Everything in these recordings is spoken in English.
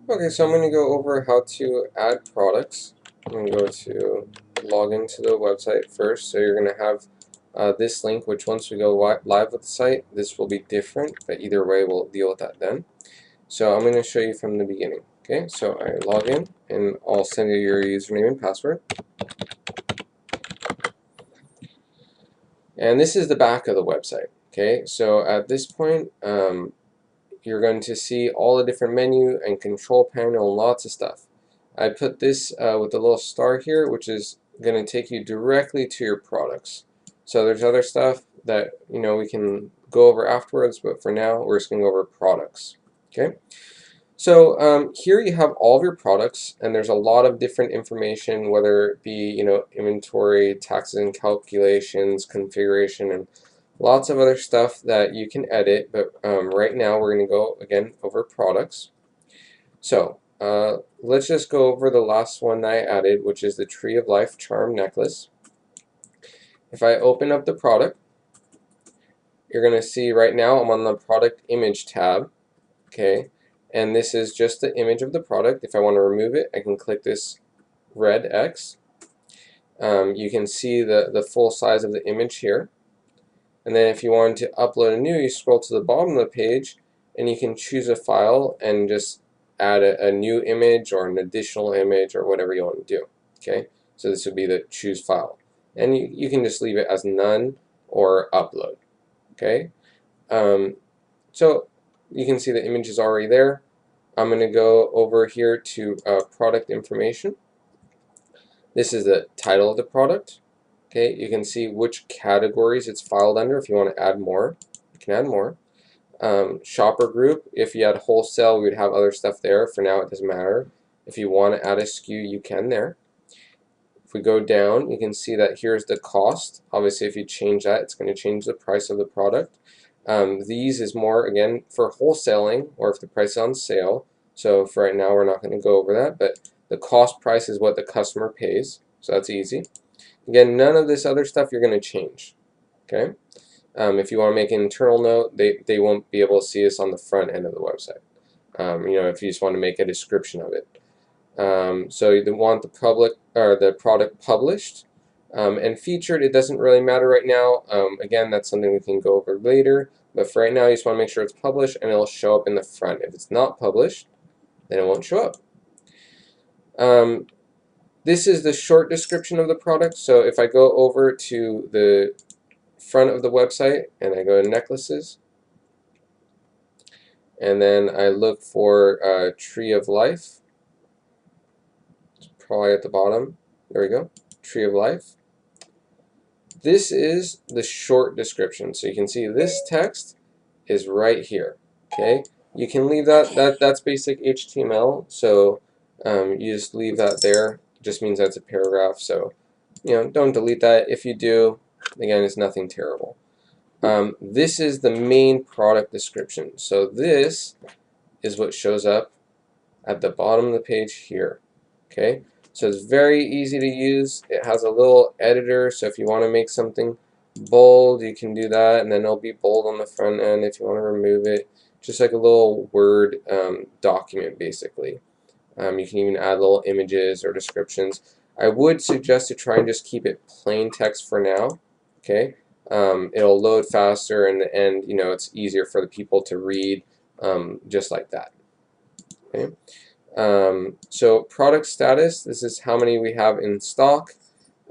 Okay, so I'm going to go over how to add products. I'm going to go to log into the website first. So you're going to have this link, which once we go live with the site, this will be different, but either way we'll deal with that then. So I'm going to show you from the beginning. Okay, so I log in and I'll send you your username and password. And this is the back of the website. Okay, so at this point, you're going to see all the different menu and control panel and lots of stuff. I put this with the little star here, which is going to take you directly to your products. So there's other stuff that we can go over afterwards, but for now we're just going to go over products. Okay. So here you have all of your products, and there's a lot of different information, whether it be inventory, taxes and calculations, configuration, and lots of other stuff that you can edit. But right now we're going to go again over products. So let's just go over the last one I added, which is the Tree of Life charm necklace. If I open up the product, you're going to see right now I'm on the product image tab. Okay. And this is just the image of the product. If I want to remove it, I can click this red X. You can see the full size of the image here. And then if you wanted to upload a new, you scroll to the bottom of the page and you can choose a file and just add a new image or an additional image or whatever you want to do. Okay, so this would be the choose file. And you can just leave it as none or upload. Okay, so you can see the image is already there. I'm going to go over here to product information. This is the title of the product. Okay, you can see which categories it's filed under. If you want to add more, you can add more. Shopper group, if you had wholesale, we would have other stuff there. For now, it doesn't matter. If you want to add a SKU, you can there. If we go down, you can see that here's the cost. Obviously, if you change that, it's going to change the price of the product. These is more, again, for wholesaling or if the price is on sale. So for right now, we're not going to go over that, but the cost price is what the customer pays. So that's easy. Again, none of this other stuff you're going to change. Okay. If you want to make an internal note, they won't be able to see this on the front end of the website. If you just want to make a description of it. So you want the product published and featured. It doesn't really matter right now. Again, that's something we can go over later. But for right now, you just want to make sure it's published and it'll show up in the front. If it's not published, then it won't show up. This is the short description of the product. So if I go over to the front of the website and I go to necklaces, and then I look for Tree of Life. It's probably at the bottom. There we go. Tree of Life. This is the short description. So you can see this text is right here. Okay. You can leave that's basic HTML. So you just leave that there. It just means that's a paragraph. So don't delete that. If you do, again, it's nothing terrible. This is the main product description. So this is what shows up at the bottom of the page here. Okay, so it's very easy to use. It has a little editor, so if you want to make something bold, you can do that, and then it'll be bold on the front end. If you want to remove it, just like a little Word document, basically. You can even add little images or descriptions. I would suggest to try and just keep it plain text for now. Okay. It'll load faster and it's easier for the people to read just like that. Okay. So product status, this is how many we have in stock,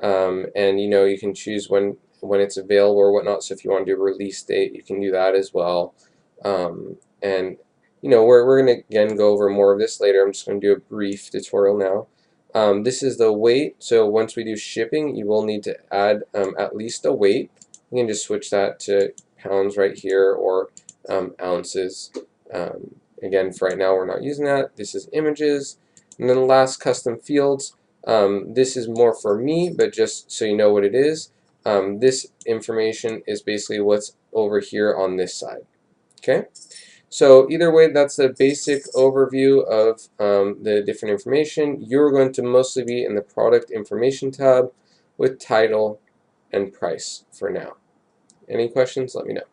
and you can choose when it's available or whatnot. So if you want to do a release date, you can do that as well. And we're going to again go over more of this later. I'm just going to do a brief tutorial now. This is the weight. So once we do shipping, you will need to add at least a weight. You can just switch that to pounds right here or ounces. Again, for right now, we're not using that. This is images. And then the last, custom fields. This is more for me, but just so you know what it is, this information is basically what's over here on this side. Okay? So either way, that's a basic overview of the different information. You're going to mostly be in the product information tab with title and price for now. Any questions? Let me know.